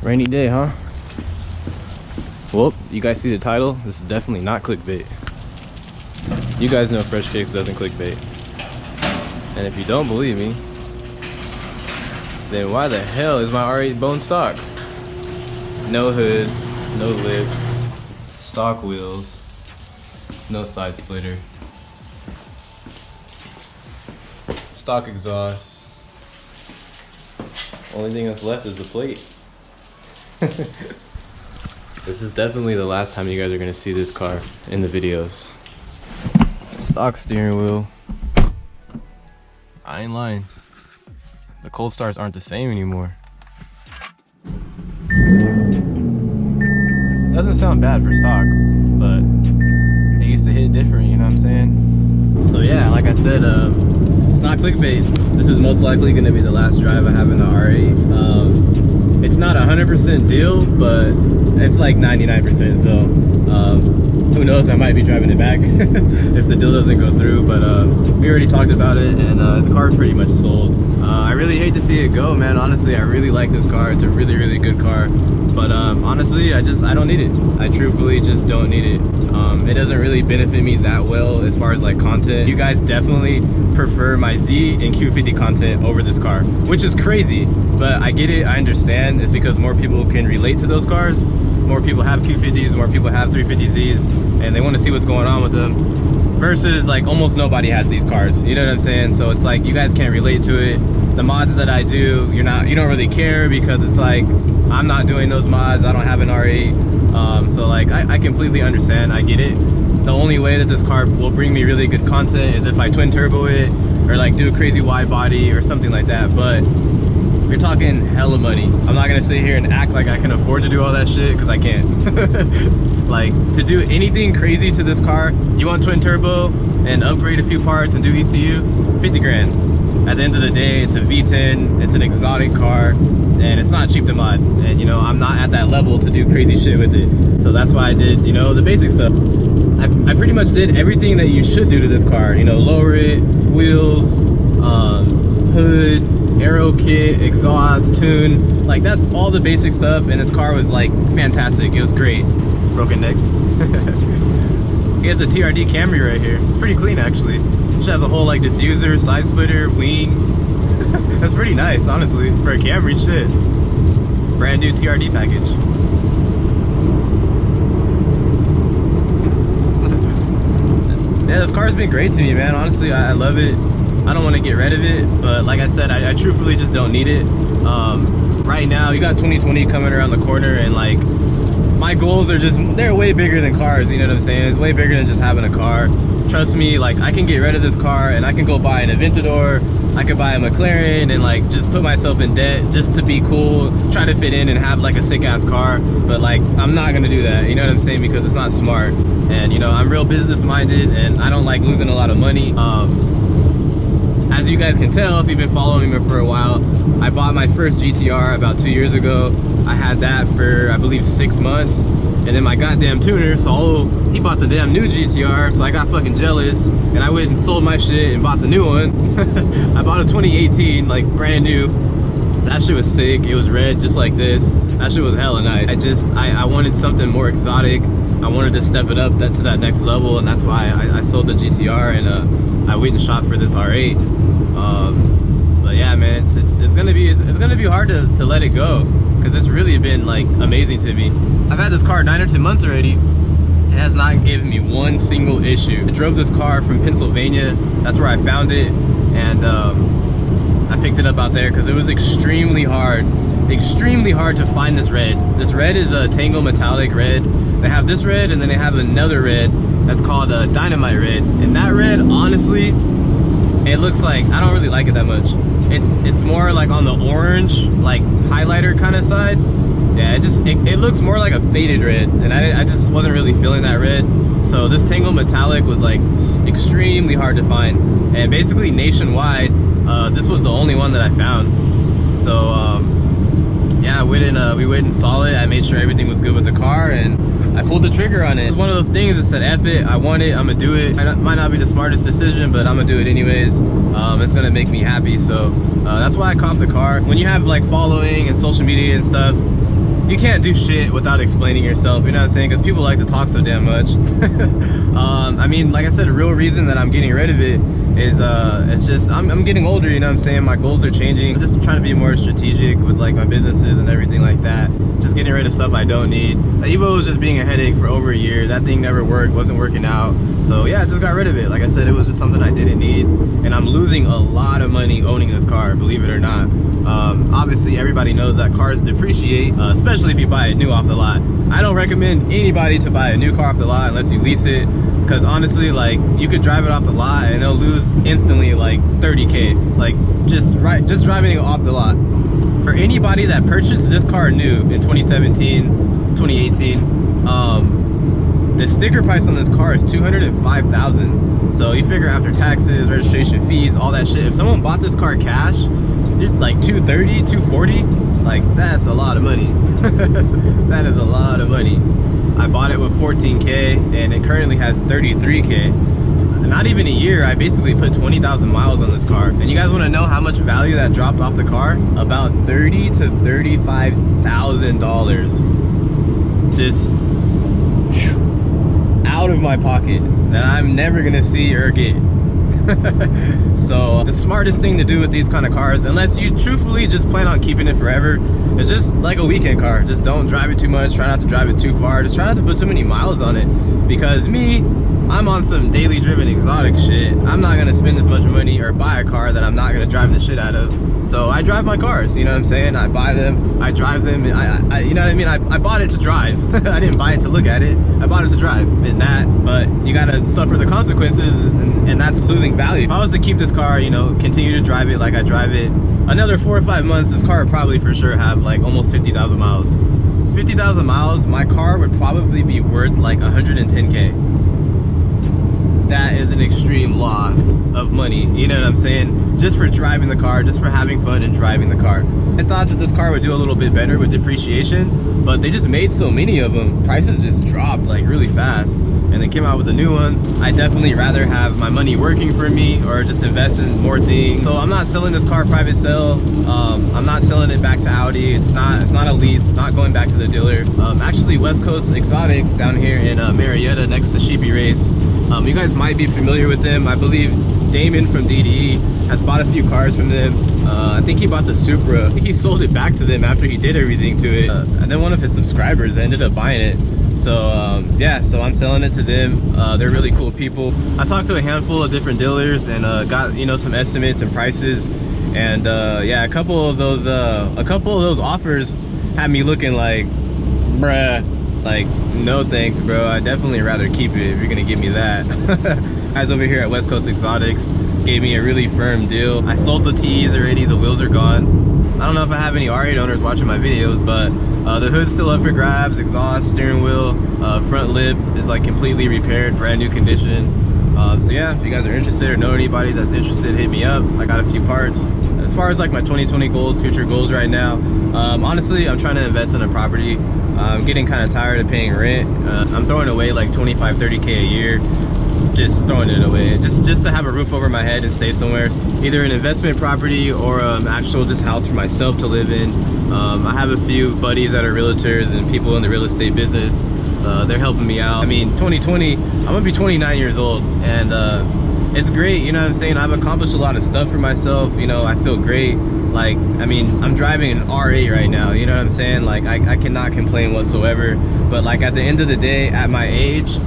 Rainy day, huh? Well, you guys see the title? This is definitely not clickbait. You guys know Fresh Kicks doesn't clickbait. And if you don't believe me, then why the hell is my R8 bone stock? No hood, no lip, stock wheels, no side splitter, stock exhaust. Only thing that's left is the plate. This is definitely the last time you guys are gonna see this car in the videos. Stock steering wheel. I ain't lying. The cold starts aren't the same anymore. Doesn't sound bad for stock, but it used to hit different, you know what I'm saying? So yeah, like I said, it's not clickbait. This is most likely gonna be the last drive I have in the R8. It's not 100% deal, but it's like 99%, so who knows, I might be driving it back if the deal doesn't go through. But we already talked about it, and the car's pretty much sold. I really hate to see it go, man. Honestly, I really like this car. It's a really, really good car, but honestly, I don't need it. I truthfully just don't need it. It doesn't really benefit me that well as far as like content. You guys definitely prefer my Z and Q50 content over this car, which is crazy, but I get it, I understand. It's because more people can relate to those cars. More people have Q50s, more people have 350Zs, and they want to see what's going on with them, versus like almost nobody has these cars, you know what I'm saying? So it's like you guys can't relate to it. The mods that I do, you don't really care, because it's like I'm not doing those mods. I don't have an R8. So like I completely understand, I get it. The only way that this car will bring me really good content is if I twin turbo it, or like do a crazy wide body or something like that. But you're talking hella money. I'm not gonna sit here and act like I can afford to do all that shit, because I can't. Like, to do anything crazy to this car, you want twin turbo and upgrade a few parts and do ECU, 50 grand. At the end of the day, it's a V10, it's an exotic car, and it's not cheap to mod. And you know, I'm not at that level to do crazy shit with it. So that's why I did, you know, the basic stuff. I pretty much did everything that you should do to this car. You know, lower it, wheels, hood, aero kit, exhaust, tune. Like, that's all the basic stuff, and this car was like fantastic. It was great. Broken neck. He has a TRD Camry right here. It's pretty clean, actually. She has a whole like diffuser, side splitter, wing. That's pretty nice, honestly, for a Camry. Shit. Brand new TRD package. Yeah, this car's been great to me, man. Honestly, I love it. I don't want to get rid of it, but like I said, I truthfully just don't need it. Right now, you got 2020 coming around the corner, and like, my goals are just, they're way bigger than cars, you know what I'm saying? It's way bigger than just having a car. Trust me, like, I can get rid of this car and I can go buy an Aventador, I could buy a McLaren, and like just put myself in debt just to be cool, try to fit in and have like a sick ass car. But like, I'm not gonna do that, you know what I'm saying? Because it's not smart. And you know, I'm real business minded, and I don't like losing a lot of money. As you guys can tell, if you've been following me for a while, I bought my first GTR about 2 years ago. I had that for, I believe, 6 months. And then my goddamn tuner, so he bought the damn new GTR, so I got fucking jealous, and I went and sold my shit and bought the new one. I bought a 2018, like brand new. That shit was sick. It was red, just like this. That shit was hella nice. I wanted something more exotic. I wanted to step it up to that next level, and that's why I sold the GTR, and I went and shot for this R8. But yeah, man, it's gonna be hard to let it go, because it's really been like amazing to me. I've had this car 9 or 10 months already. It has not given me one single issue. I drove this car from Pennsylvania. That's where I found it, and I picked it up out there because it was extremely hard to find this red. This red is a Tango metallic red. They have this red, and then they have another red that's called a Dynamite red. And that red, honestly, it looks like, I don't really like it that much. It's more like on the orange, like highlighter kind of side. Yeah, it looks more like a faded red, and I just wasn't really feeling that red. So this Tango metallic was like extremely hard to find, and basically nationwide, this was the only one that I found. So yeah, we went and saw it. I made sure everything was good with the car, and I pulled the trigger on it. It's one of those things that said, F it, I want it, I'm gonna do it. It might not be the smartest decision, but I'm gonna do it anyways. It's gonna make me happy, so that's why I copped the car. When you have like following and social media and stuff, you can't do shit without explaining yourself, you know what I'm saying? Because people like to talk so damn much. I mean, like I said, the real reason that I'm getting rid of it is it's just I'm getting older, you know what I'm saying? My goals are changing. I'm just trying to be more strategic with like my businesses and everything like that. Just getting rid of stuff I don't need. The Evo was just being a headache for over a year. That thing never worked, wasn't working out. So yeah, I just got rid of it. Like I said, it was just something I didn't need, and I'm losing a lot of money owning this car, believe it or not. Obviously everybody knows that cars depreciate, especially if you buy it new off the lot. I don't recommend anybody to buy a new car off the lot unless you lease it, because honestly, like, you could drive it off the lot and it'll lose instantly like 30K, like just driving it off the lot. For anybody that purchased this car new in 2017, 2018, the sticker price on this car is $205,000. So you figure after taxes, registration fees, all that shit, if someone bought this car cash, like 230, 240, like that's a lot of money. That is a lot of money. I bought it with 14K and it currently has 33K. Not even a year, I basically put 20,000 miles on this car. And you guys want to know how much value that dropped off the car? About $30,000 to $35,000 just out of my pocket that I'm never gonna see or get. So the smartest thing to do with these kind of cars, unless you truthfully just plan on keeping it forever, is just like a weekend car. Just don't drive it too much, try not to drive it too far, just try not to put too many miles on it. Because I'm on some daily driven exotic shit. I'm not gonna spend this much money or buy a car that I'm not gonna drive the shit out of. So I drive my cars, you know what I'm saying? I buy them, I drive them, I you know what I mean? I bought it to drive. I didn't buy it to look at it. I bought it to drive, and that, but you gotta suffer the consequences, and that's losing value. If I was to keep this car, you know, continue to drive it like I drive it, another 4 or 5 months, this car would probably for sure have like almost 50,000 miles. 50,000 miles, my car would probably be worth like 110K. That is an extreme loss of money, you know what I'm saying? Just for driving the car, just for having fun and driving the car. I thought that this car would do a little bit better with depreciation, but they just made so many of them. Prices just dropped like really fast, and they came out with the new ones. I definitely rather have my money working for me or just invest in more things. So I'm not selling this car private sale. I'm not selling it back to Audi. It's not a lease, not going back to the dealer. Actually, West Coast Exotics down here in Marietta next to Sheepy Race. You guys might be familiar with them. I believe Damon from DDE has bought a few cars from them. I think he bought the Supra. I think he sold it back to them after he did everything to it. And then one of his subscribers ended up buying it. So yeah, so I'm selling it to them. They're really cool people. I talked to a handful of different dealers and got, you know, some estimates and prices. And yeah, a couple of those offers had me looking like, bruh. Like, no thanks, bro. I'd definitely rather keep it if you're gonna give me that. Guys over here at West Coast Exotics gave me a really firm deal. I sold the TEs already, the wheels are gone. I don't know if I have any R8 owners watching my videos, but the hood's still up for grabs, exhaust, steering wheel, front lip is like completely repaired, brand new condition. So yeah, if you guys are interested or know anybody that's interested, hit me up. I got a few parts. As far as like my 2020 goals, future goals right now, honestly, I'm trying to invest in a property. I'm getting kind of tired of paying rent. I'm throwing away like 25, 30K a year. Just throwing it away, just to have a roof over my head and stay somewhere, either an investment property or actual just house for myself to live in. I have a few buddies that are realtors and people in the real estate business. They're helping me out. I mean, 2020, I'm gonna be 29 years old, and it's great, you know what I'm saying? I've accomplished a lot of stuff for myself, you know, I feel great. Like, I mean, I'm driving an R8 right now, you know what I'm saying? Like, I cannot complain whatsoever. But like, at the end of the day, at my age,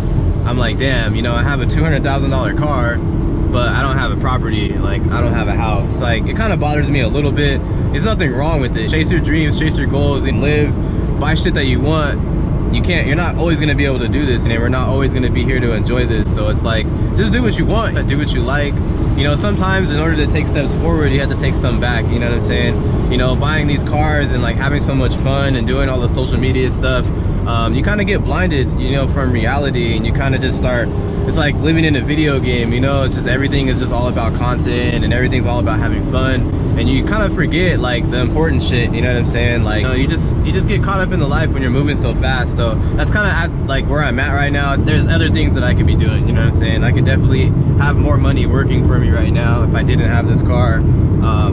I'm like, damn, you know, I have a $200,000 car, but I don't have a property, like, I don't have a house. Like, it kind of bothers me a little bit. There's nothing wrong with it. Chase your dreams, chase your goals, and live, buy shit that you want. You're not always gonna be able to do this, and we're not always gonna be here to enjoy this. So it's like, just do what you want, do what you like. You know, sometimes in order to take steps forward, you have to take some back, you know what I'm saying? You know, buying these cars and like having so much fun and doing all the social media stuff, you kind of get blinded, you know, from reality, and you kind of just start, it's like living in a video game, you know? It's just, everything is just all about content and everything's all about having fun, and you kind of forget like the important shit, you know what I'm saying? Like, you know, you just get caught up in the life when you're moving so fast. So that's kind of like where I'm at right now. There's other things that I could be doing, you know what I'm saying? I could definitely have more money working for me right now if I didn't have this car.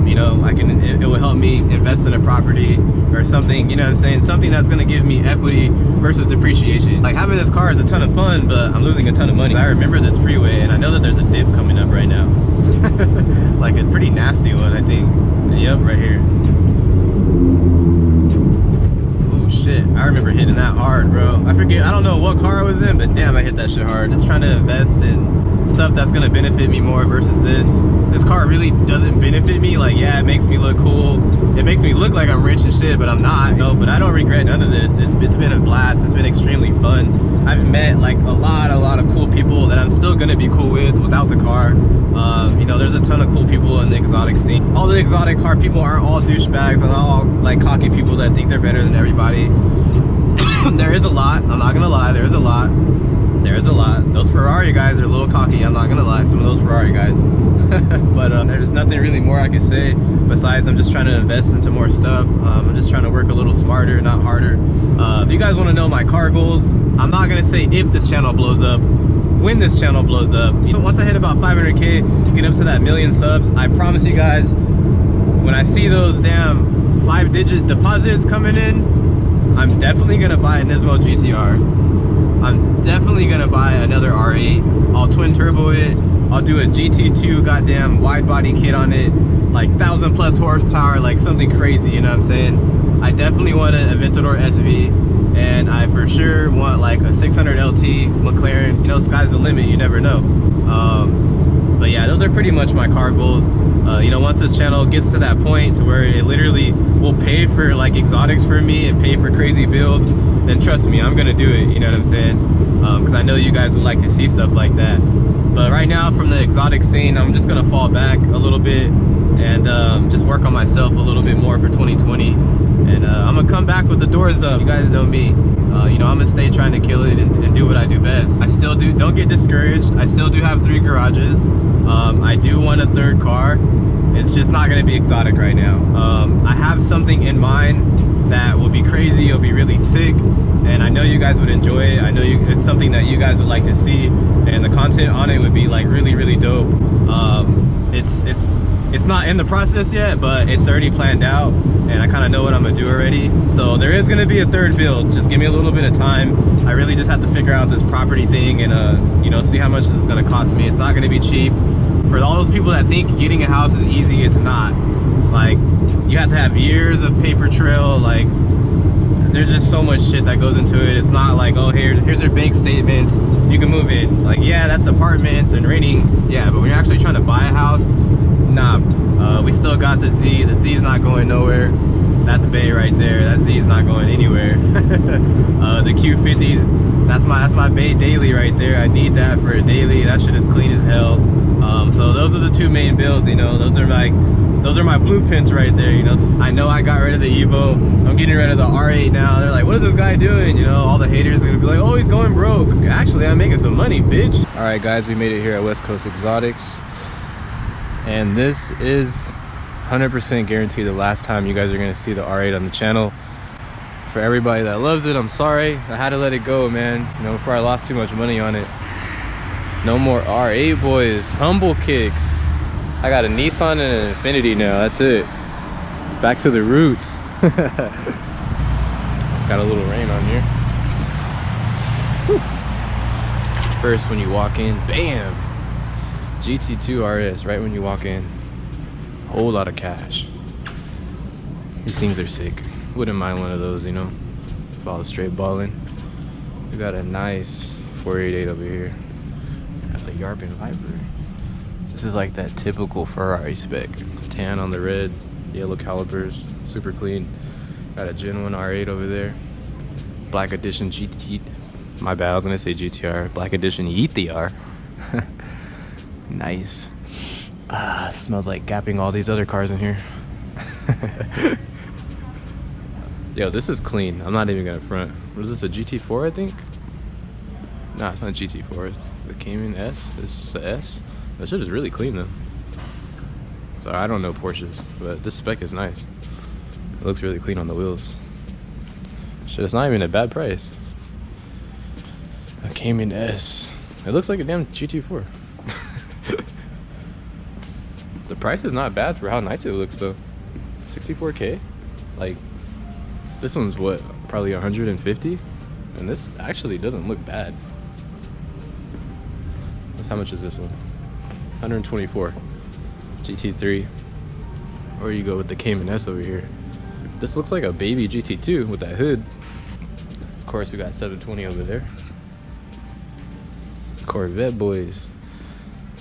You know, it will help me me invest in a property or something, you know what I'm saying? Something that's gonna give me equity versus depreciation. Like having this car is a ton of fun, but I'm losing a ton of money. I remember this freeway and I know that there's a dip coming up right now. Like a pretty nasty one, I think. Yep, right here. Oh shit, I remember hitting that hard, bro. I forget, I don't know what car I was in, but damn, I hit that shit hard. Just trying to invest in stuff that's gonna benefit me more versus this. This car really doesn't benefit me. Like, yeah, it makes me look cool. It makes me look like I'm rich and shit, but I'm not, you know, but I don't regret none of this. It's been a blast. It's been extremely fun. I've met like a lot of cool people that I'm still gonna be cool with without the car. You know, there's a ton of cool people in the exotic scene. All the exotic car people aren't all douchebags and all like cocky people that think they're better than everybody. There is a lot, I'm not gonna lie, there is a lot. There is a lot. Those Ferrari guys are a little cocky, I'm not gonna lie, some of those Ferrari guys. But there's nothing really more I can say besides I'm just trying to invest into more stuff. I'm just trying to work a little smarter, not harder. If you guys want to know my car goals, I'm not gonna say if this channel blows up, when this channel blows up. You know, once I hit about 500K, get up to that 1,000,000 subs, I promise you guys, when I see those damn 5-digit deposits coming in, I'm definitely gonna buy a Nismo GTR. I'm definitely gonna buy another R8. I'll twin turbo it. I'll do a GT2 goddamn wide body kit on it, like 1,000+ horsepower, like something crazy, you know what I'm saying? I definitely want an Aventador SV, and I for sure want like a 600 LT McLaren. You know, sky's the limit, you never know. But yeah, those are pretty much my car goals. You know, once this channel gets to that point to where it literally will pay for like exotics for me and pay for crazy builds, then trust me, I'm gonna do it, you know what I'm saying? Because I know you guys would like to see stuff like that. But right now, from the exotic scene, I'm just gonna fall back a little bit and just work on myself a little bit more for 2020. And I'm gonna come back with the doors up. You guys know me. You know, I'm gonna stay trying to kill it and do what I do best. I still do, don't get discouraged. I still do have 3 garages. I do want a 3rd car. It's just not gonna be exotic right now. I have something in mind that will be crazy, it'll be really sick, and I know you guys would enjoy it. I know it's something that you guys would like to see, and the content on it would be like really dope. It's not in the process yet, but it's already planned out, and I kind of know what I'm gonna do already. So there is gonna be a 3rd build. Just give me a little bit of time. I really just have to figure out this property thing and you know, see how much this is gonna cost me. It's not gonna be cheap. For all those people that think getting a house is easy, it's not. Like, you have to have years of paper trail. Like, there's just so much shit that goes into it. It's not like, oh, here's your bank statements, you can move in. Like, yeah, that's apartments and renting, yeah, but when you're actually trying to buy a house, nah. We still got the Z. The Z is not going nowhere. That's Bay right there. That Z is not going anywhere. The Q50, that's my Bay daily right there. I need that for a daily. That shit is clean as hell. So those are the 2 main builds, you know. Those are my blueprints right there, you know. I know I got rid of the Evo. I'm getting rid of the R8 now. They're like, what is this guy doing? You know, all the haters are gonna be like, oh, he's going broke. Actually, I'm making some money, bitch. All right, guys, we made it here at West Coast Exotics. And this is 100% guaranteed the last time you guys are gonna see the R8 on the channel. For everybody that loves it, I'm sorry. I had to let it go, man. You know, before I lost too much money on it. No more R8, boys. Humble kicks. I got a Nissan and an Infiniti now, that's it. Back to the roots. Got a little rain on here. Whew. First, when you walk in, bam! GT2 RS, right when you walk in. Whole lot of cash. These things are sick. Wouldn't mind one of those, you know, if I was straight balling. We got a nice 488 over here. Got the Yarbin Viper. This is like that typical Ferrari spec. Tan on the red, yellow calipers, super clean. Got a Gen 1 R8 over there. Black Edition GT. My bad, I was gonna say GTR. Black Edition ETR. Nice. Smells like gapping all these other cars in here. Yo, this is clean. I'm not even gonna front. What is this, a GT4, I think? Nah, it's not a GT4. It's the Cayman S. It's just a S. That shit is really clean though. Sorry, I don't know Porsches, but this spec is nice. It looks really clean on the wheels. Shit, it's not even a bad price. A Cayman S. It looks like a damn GT4. The price is not bad for how nice it looks though. 64K? Like, this one's what, probably 150? And this actually doesn't look bad. That's how much is this one? 124. GT3. Or you go with the Cayman S over here. This looks like a baby GT2 with that hood. Of course, we got 720 over there. Corvette boys.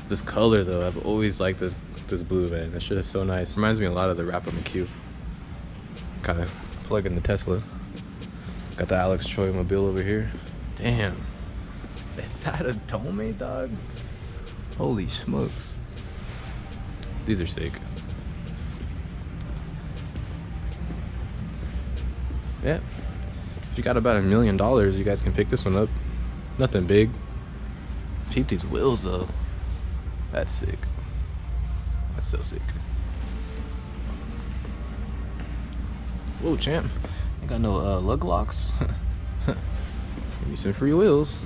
This color though, I've always liked this blue, man. That shit is so nice. Reminds me a lot of the Rappa McQ. Kind of plug in the Tesla. Got the Alex Choi Mobile over here. Damn. Is that a Dome, dog? Holy smokes. These are sick. Yeah. If you got about $1 million, you guys can pick this one up. Nothing big. Peep these wheels though. That's sick. That's so sick. Whoa, champ. Ain't got no lug locks. Give me some free wheels.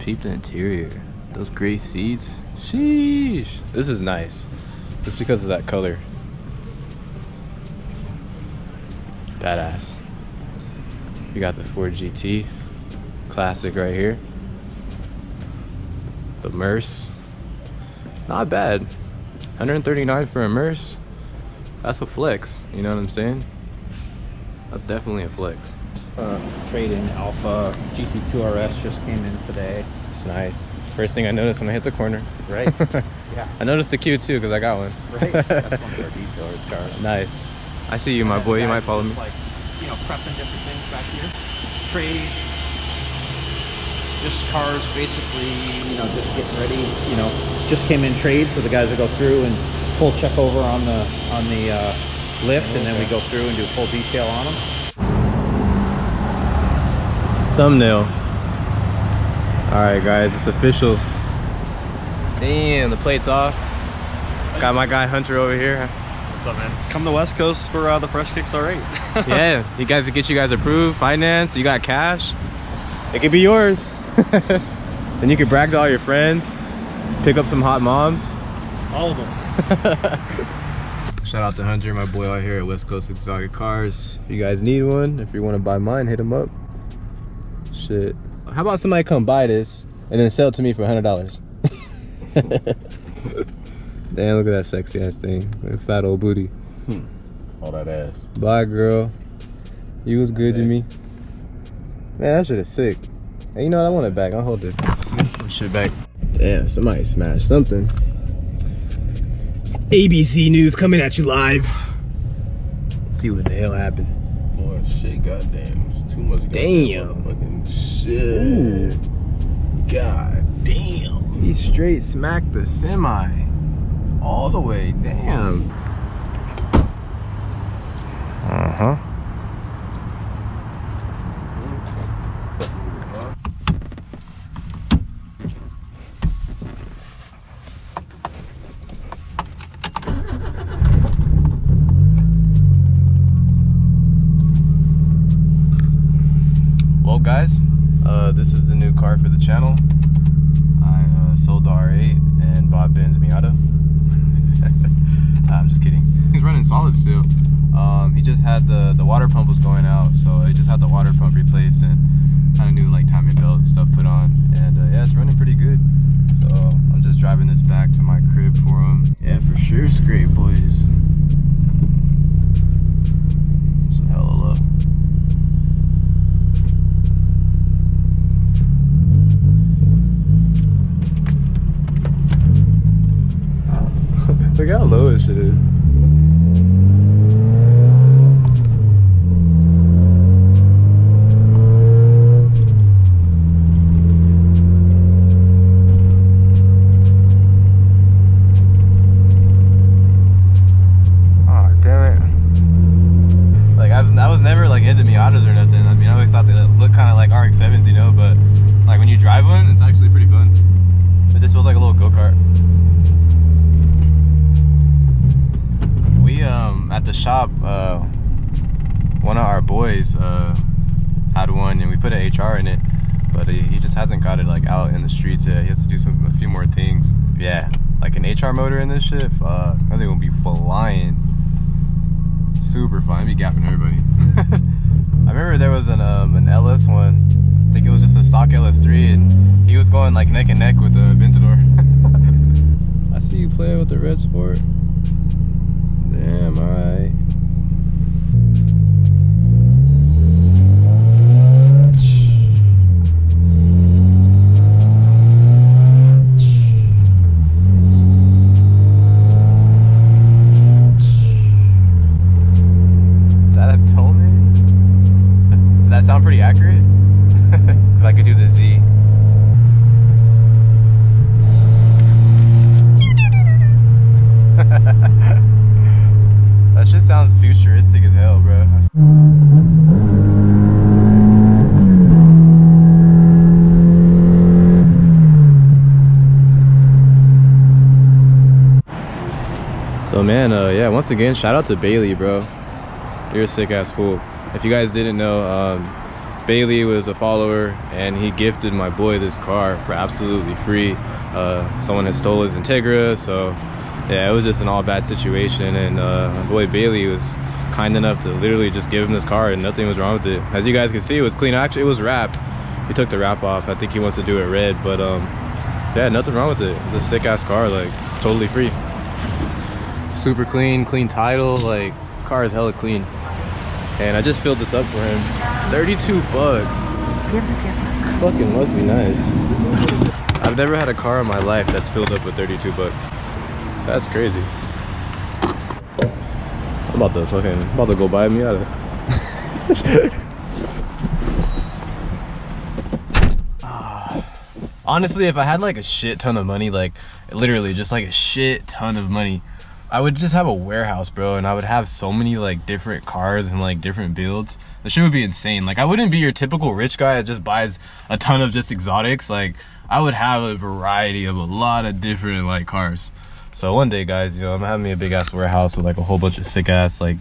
Peep the interior. Those gray seats. Sheesh. This is nice. Just because of that color. Badass. We got the Ford GT. Classic right here. The Merce. Not bad. 139 for a Merce. That's a flex. You know what I'm saying? That's definitely a flex. Trade-in Alpha GT2 RS just came in today. It's nice. It's the first thing I noticed when I hit the corner. Right? Yeah. I noticed the Q too because I got one. Right? That's one of our detailers cars. Nice. I see you, my boy. You might follow me. Like, you know, prepping different things back here. Trade. Just cars basically, you know, just getting ready. You know, just came in trade, so the guys will go through and full check over on the lift, and then we go through and do full detail on them. Thumbnail. All right, guys, it's official. Damn, the plate's off. Got my guy Hunter over here. What's up, man? Come to West Coast for the fresh kicks, all right? Yeah, you guys to get you guys approved, finance. You got cash. It could be yours. Then you could brag to all your friends. Pick up some hot moms. All of them. Shout out to Hunter, my boy out here at West Coast Exotic Cars. If you guys need one, if you want to buy mine, hit him up. Shit. How about somebody come buy this and then sell it to me for $100? Damn, look at that sexy ass thing. That fat old booty. All that ass. Bye, girl. You was good to me. Man, that shit is sick. Hey, you know what? I want it back. I'll hold it. Put shit back. Damn, somebody smashed something. ABC News coming at you live. Let's see what the hell happened. Boy, shit, goddamn. It's too much. Damn. Fucking shit. Ooh. God damn. He straight smacked the semi. All the way. Damn. Uh-huh. Well, guys, this is the new car for the channel. I sold the R8 and bought Ben's Miata. I'm just kidding. He's running solid still. He just had the water pump was going out, so he just had the water pump replaced and kind of new like timing belt and stuff put on, and yeah, it's running pretty good. So I'm just driving this back to my crib for him. Yeah, for sure, it's great, boys. It's a hell of love. Look how low this shit is. Oh, damn it. Like, I was never like into Miatas or nothing. I mean, I always thought they look kind of like RX-7s, you know, but like when you drive one, it's actually pretty fun. It just feels like a little go-kart. At the shop, one of our boys had one, and we put an HR in it, but he just hasn't got it like out in the streets yet. He has to do a few more things. Yeah, like an HR motor in this shit, fuck, I think it would be flying. Super fun. I'd be gapping everybody. I remember there was an LS one. I think it was just a stock LS3, and he was going like neck and neck with the Aventador. I see you playing with the Red Sport. Damn, alright. Is that a Tolman? Did that sound pretty accurate? If I could do the Z. That shit sounds futuristic as hell, bro. So man, yeah, once again, shout out to Bailey, bro. You're a sick ass fool. If you guys didn't know, Bailey was a follower and he gifted my boy this car for absolutely free. Someone had stole his Integra, so yeah, it was just an all bad situation, and my boy Bailey was kind enough to literally just give him this car and nothing was wrong with it. As you guys can see, it was clean. Actually, it was wrapped. He took the wrap off. I think he wants to do it red, but yeah, nothing wrong with it. It's a sick ass car, like totally free. Super clean, clean title, like car is hella clean. And I just filled this up for him. 32 bucks. Fucking must be nice. I've never had a car in my life that's filled up with 32 bucks. That's crazy. I'm about to go buy a Miata. Honestly, if I had like a shit ton of money, like literally just like a shit ton of money, I would just have a warehouse, bro, and I would have so many like different cars and like different builds. The shit would be insane. Like I wouldn't be your typical rich guy that just buys a ton of just exotics. Like I would have a variety of a lot of different like cars. So one day, guys, you know, I'm having me a big ass warehouse with like a whole bunch of sick ass, like,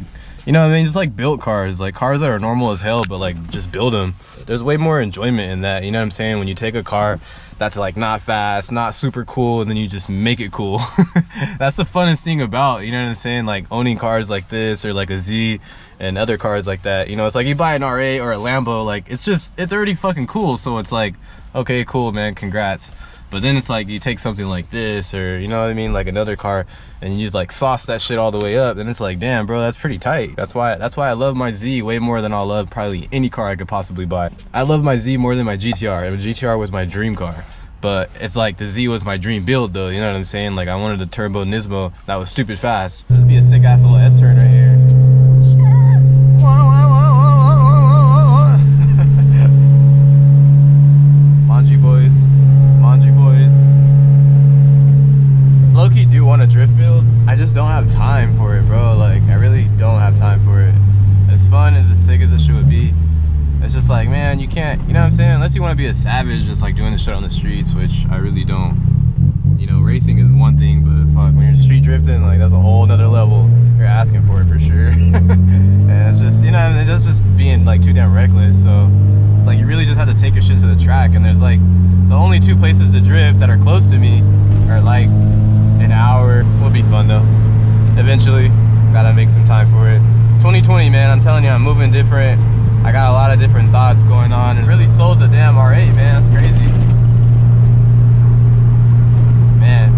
you know what I mean, just like built cars, like cars that are normal as hell, but like just build them. There's way more enjoyment in that, you know what I'm saying? When you take a car that's like not fast, not super cool, and then you just make it cool. That's the funnest thing about, you know what I'm saying, like owning cars like this or like a Z and other cars like that. You know, it's like you buy an R8 or a Lambo, like it's already fucking cool. So it's like, okay, cool, man, congrats. But then it's like you take something like this, or you know what I mean, like another car, and you just like sauce that shit all the way up, and it's like, damn, bro, that's pretty tight. That's why I love my Z way more than I'll love probably any car I could possibly buy. I love my Z more than my GTR, and the GTR was my dream car. But it's like the Z was my dream build though, you know what I'm saying? Like I wanted a turbo Nismo that was stupid fast. This would be a sick ass little S-turn right here. Low-key do want a drift build. I just don't have time for it, bro. Like I really don't have time for it. As fun as sick as it should be, it's just like, man, you can't, you know what I'm saying, unless you want to be a savage just like doing this shit on the streets, which I really don't. You know, racing is one thing, but fuck, when you're street drifting, like that's a whole nother level. You're asking for it for sure. And it's just, you know, that's just being like too damn reckless. So like you really just have to take your shit to the track, and there's like the only two places to drift that are close to me are like an hour. Will be fun though. Eventually, gotta make some time for it. 2020, man, I'm telling you, I'm moving different. I got a lot of different thoughts going on, and really sold the damn R8, man. That's crazy. Man.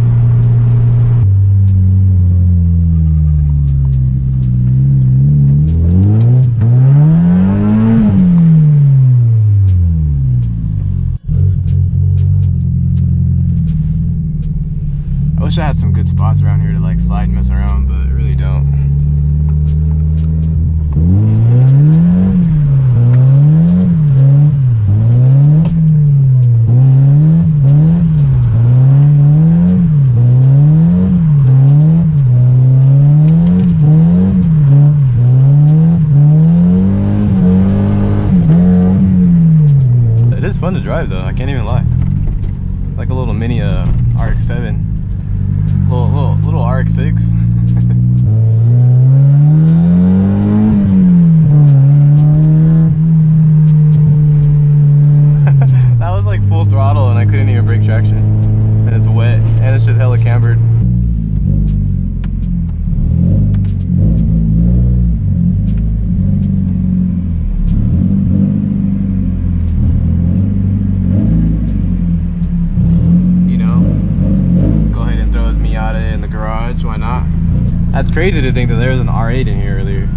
I wish I had some good spots around here to like slide and mess around, but I really don't. It is fun to drive though, I can't even lie. Like a little mini RX-7. Little RX-6. That was like full throttle and I couldn't even brake traction. And it's wet and it's just hella cambered. Dodge, why not? That's crazy to think that there was an R8 in here earlier.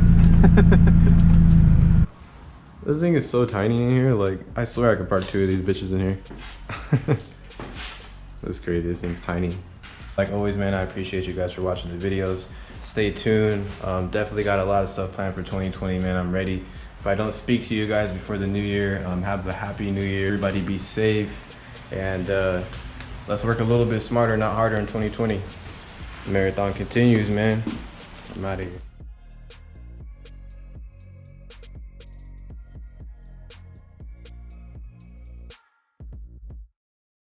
This thing is so tiny in here, like, I swear I could park 2 of these bitches in here. That's crazy, this thing's tiny. Like always, man, I appreciate you guys for watching the videos. Stay tuned. Definitely got a lot of stuff planned for 2020, man. I'm ready. If I don't speak to you guys before the new year, have a happy new year. Everybody be safe. And let's work a little bit smarter, not harder in 2020. Marathon continues, man. I'm out of here.